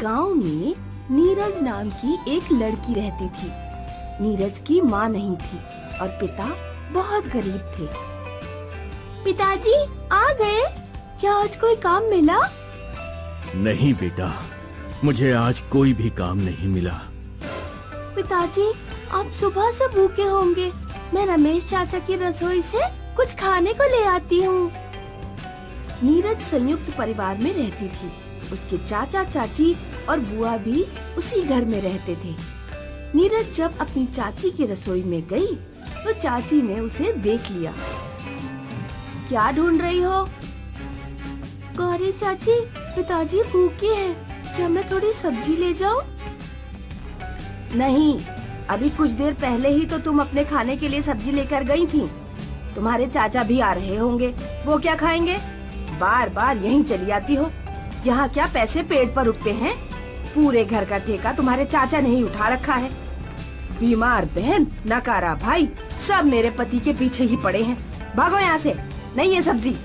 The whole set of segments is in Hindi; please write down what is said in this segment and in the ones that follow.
गांव में नीरज नाम की एक लड़की रहती थी। नीरज की माँ नहीं थी और पिता बहुत गरीब थे। पिताजी आ गए? क्या आज कोई काम मिला? नहीं बेटा, मुझे आज कोई भी काम नहीं मिला। पिताजी, आप सुबह से भूखे होंगे। मैं रमेश चाचा की रसोई से कुछ खाने को ले आती हूँ। नीरज संयुक्त परिवार में रहती थी। उसके चाचा चाची और बुआ भी उसी घर में रहते थे। नीरज जब अपनी चाची की रसोई में गई तो चाची ने उसे देख लिया। क्या ढूंढ रही हो? गौरी चाची, पिताजी भूखे हैं, क्या मैं थोड़ी सब्जी ले जाऊं? नहीं, अभी कुछ देर पहले ही तो तुम अपने खाने के लिए सब्जी लेकर गई थी। तुम्हारे चाचा भी आ रहे होंगे, वो क्या खाएंगे? बार बार यहीं चली आती हो। यहाँ क्या पैसे पेट पर रुकते हैं? पूरे घर का ठेका तुम्हारे चाचा ने ही उठा रखा है। बीमार बहन, नकारा भाई, सब मेरे पति के पीछे ही पड़े हैं। भागो यहाँ से, नहीं है सब्जी।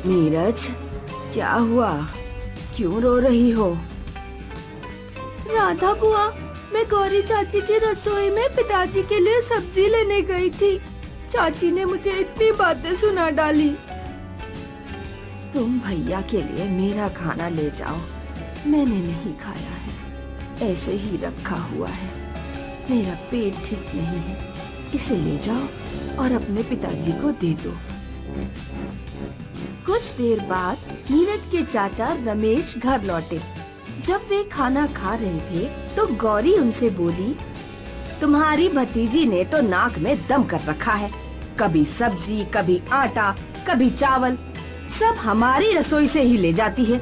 नीरज, क्या हुआ? क्यों रो रही हो? राधा बुआ, मैं गौरी चाची की रसोई में पिताजी के लिए सब्जी लेने गई थी। चाची ने मुझे इतनी बातें सुना डाली। तुम भैया के लिए मेरा खाना ले जाओ, मैंने नहीं खाया है, ऐसे ही रखा हुआ है। मेरा पेट ठीक नहीं है, इसे ले जाओ और अपने पिताजी को दे दो। कुछ देर बाद नीरज के चाचा रमेश घर लौटे। जब वे खाना खा रहे थे तो गौरी उनसे बोली, तुम्हारी भतीजी ने तो नाक में दम कर रखा है। कभी सब्जी, कभी आटा, कभी चावल, सब हमारी रसोई से ही ले जाती है।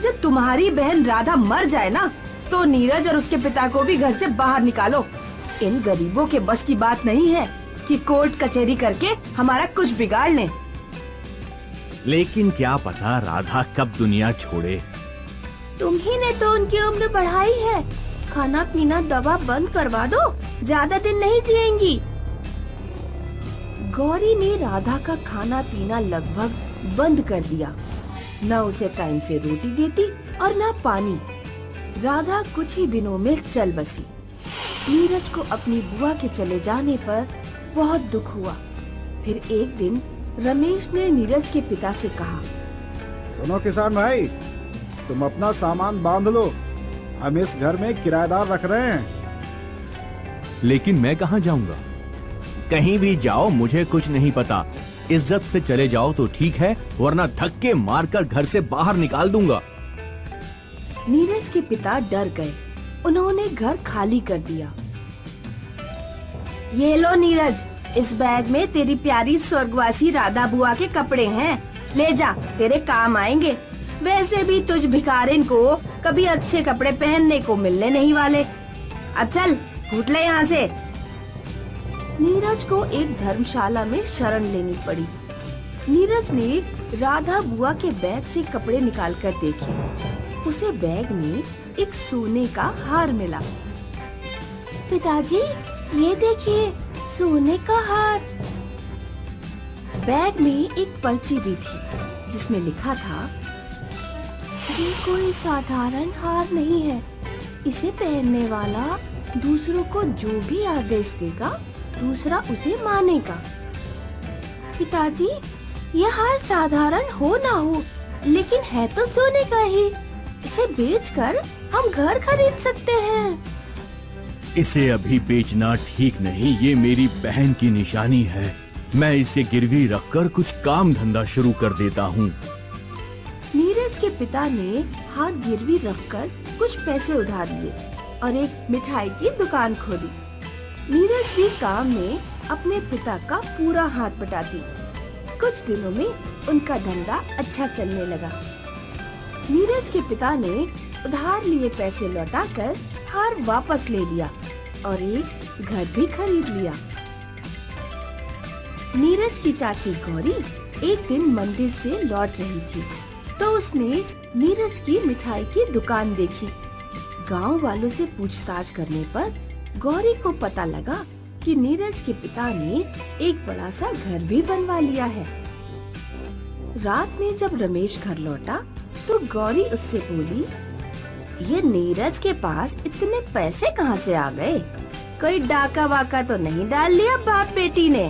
जब तुम्हारी बहन राधा मर जाए ना, तो नीरज और उसके पिता को भी घर से बाहर निकालो। इन गरीबों के बस की बात नहीं है कि कोर्ट कचहरी करके हमारा कुछ बिगाड़ लें। लेकिन क्या पता राधा कब दुनिया छोड़े। तुम ही ने तो उनकी उम्र बढ़ाई है। खाना पीना दवा बंद करवा दो, ज्यादा दिन नहीं जिएंगी। गौरी ने राधा का खाना पीना लगभग बंद कर दिया। न उसे टाइम से रोटी देती और न पानी। राधा कुछ ही दिनों में चल बसी। नीरज को अपनी बुआ के चले जाने पर बहुत दुख हुआ। फिर एक दिन रमेश ने नीरज के पिता से कहा, सुनो किसान भाई, तुम अपना सामान बांध लो, हम इस घर में किराएदार रख रहे हैं। लेकिन मैं कहाँ जाऊंगा? कहीं भी जाओ, मुझे कुछ नहीं पता। इज्जत से चले जाओ तो ठीक है, वरना धक्के मारकर घर से बाहर निकाल दूंगा। नीरज के पिता डर गए। उन्होंने घर खाली कर दिया। ये लो नीरज, इस बैग में तेरी प्यारी स्वर्गवासी राधा बुआ के कपड़े हैं, ले जा, तेरे काम आएंगे। वैसे भी तुझ भिखारिन को कभी अच्छे कपड़े पहनने को मिलने नहीं वाले। अब चल, फूट ले यहाँ से। नीरज को एक धर्मशाला में शरण लेनी पड़ी। नीरज ने राधा बुआ के बैग से कपड़े निकालकर देखे। उसे बैग में एक सोने का हार मिला। पिताजी, ये देखिए, सोने का हार। बैग में एक पर्ची भी थी जिसमें लिखा था, ये कोई साधारण हार नहीं है। इसे पहनने वाला दूसरों को जो भी आदेश देगा, दूसरा उसे मानेगा। पिताजी, यह हार साधारण हो ना हो, लेकिन है तो सोने का ही। इसे बेचकर हम घर खरीद सकते हैं। इसे अभी बेचना ठीक नहीं, ये मेरी बहन की निशानी है। मैं इसे गिरवी रखकर कुछ काम धंधा शुरू कर देता हूँ। नीरज के पिता ने हाथ गिरवी रखकर कुछ पैसे उधार लिए और एक मिठाई की दुकान खोली। नीरज भी काम में अपने पिता का पूरा हाथ बटाती। कुछ दिनों में उनका धंधा अच्छा चलने लगा। नीरज के पिता ने उधार लिए पैसे लौटाकर हार वापस ले लिया और एक घर भी खरीद लिया। नीरज की चाची गौरी एक दिन मंदिर से लौट रही थी तो उसने नीरज की मिठाई की दुकान देखी। गांव वालों से पूछताछ करने पर गौरी को पता लगा कि नीरज के पिता ने एक बड़ा सा घर भी बनवा लिया है। रात में जब रमेश घर लौटा तो गौरी उससे बोली, ये नीरज के पास इतने पैसे कहाँ से आ गए? कोई डाका वाका तो नहीं डाल लिया बाप बेटी ने?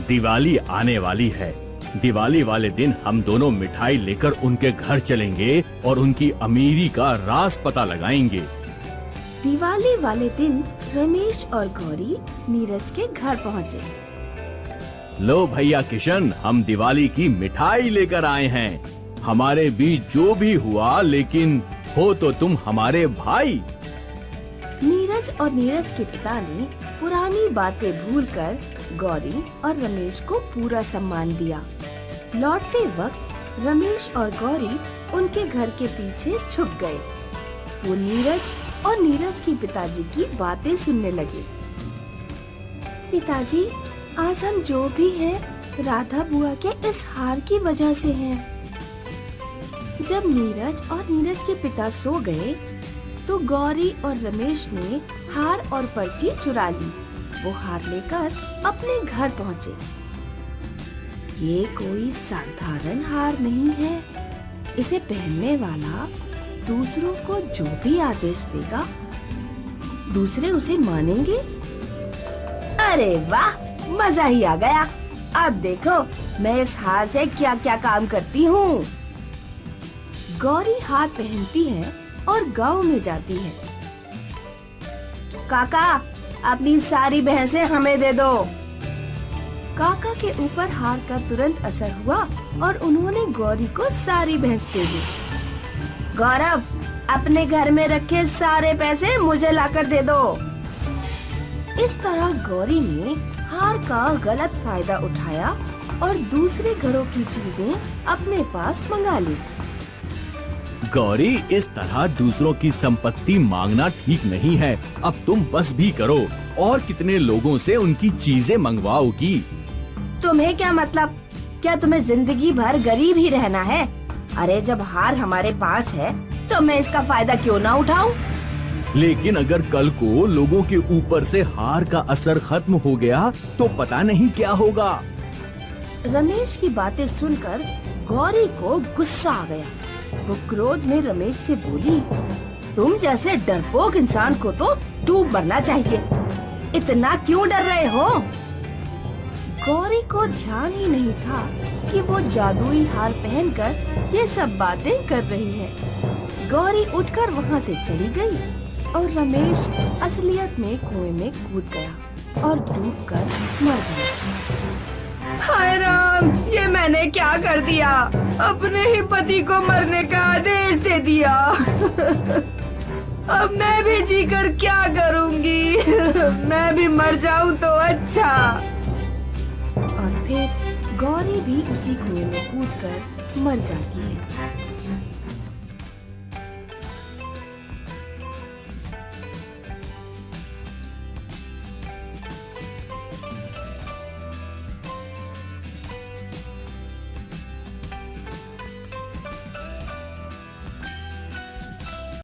दिवाली आने वाली है। दिवाली वाले दिन हम दोनों मिठाई लेकर उनके घर चलेंगे और उनकी अमीरी का राज पता लगाएंगे। दिवाली वाले दिन रमेश और गौरी नीरज के घर पहुँचे। लो भैया किशन, हम दिवाली की मिठाई लेकर आए हैं। हमारे बीच जो भी हुआ, लेकिन हो तो तुम हमारे भाई। नीरज और नीरज के पिता ने पुरानी बातें भूलकर गौरी और रमेश को पूरा सम्मान दिया। लौटते वक्त रमेश और गौरी उनके घर के पीछे छुप गए। वो नीरज और नीरज के पिताजी की बातें सुनने लगे। पिताजी, आज हम जो भी हैं राधा बुआ के इस हार की वजह से हैं। जब नीरज और नीरज के पिता सो गए तो गौरी और रमेश ने हार और पर्ची चुरा ली। वो हार लेकर अपने घर पहुँचे। ये कोई साधारण हार नहीं है। इसे पहनने वाला दूसरों को जो भी आदेश देगा, दूसरे उसे मानेंगे। अरे वाह, मजा ही आ गया। अब देखो मैं इस हार से क्या क्या काम करती हूँ। गौरी हार पहनती है और गांव में जाती है। काका, अपनी सारी भैंसें हमें दे दो। काका के ऊपर हार का तुरंत असर हुआ और उन्होंने गौरी को सारी भैंस दे दी। गौरव, अपने घर में रखे सारे पैसे मुझे लाकर दे दो। इस तरह गौरी ने हार का गलत फायदा उठाया और दूसरे घरों की चीजें अपने पास मंगा ली। गौरी, इस तरह दूसरों की संपत्ति मांगना ठीक नहीं है। अब तुम बस भी करो। और कितने लोगों से उनकी चीजें मंगवाओगी? तुम्हें क्या मतलब? क्या तुम्हें जिंदगी भर गरीब ही रहना है? अरे जब हार हमारे पास है तो मैं इसका फायदा क्यों ना उठाऊं? लेकिन अगर कल को लोगों के ऊपर से हार का असर खत्म हो गया तो पता नहीं क्या होगा। रमेश की बातें सुनकर गौरी को गुस्सा आ गया। वो क्रोध में रमेश से बोली, तुम जैसे डरपोक इंसान को तो डूब मरना चाहिए। इतना क्यों डर रहे हो? गौरी को ध्यान ही नहीं था कि वो जादुई हार पहनकर ये सब बातें कर रही है। गौरी उठकर वहाँ से चली गई और रमेश असलियत में कुएं में कूद गया और डूबकर मर गया। हाय राम, ये मैंने क्या कर दिया? अपने ही पति को मरने का आदेश दे दिया। अब मैं भी जीकर क्या करूंगी? मैं भी मर जाऊं तो अच्छा। और फिर गौरी भी उसी कुएं में कूदकर मर जाती है।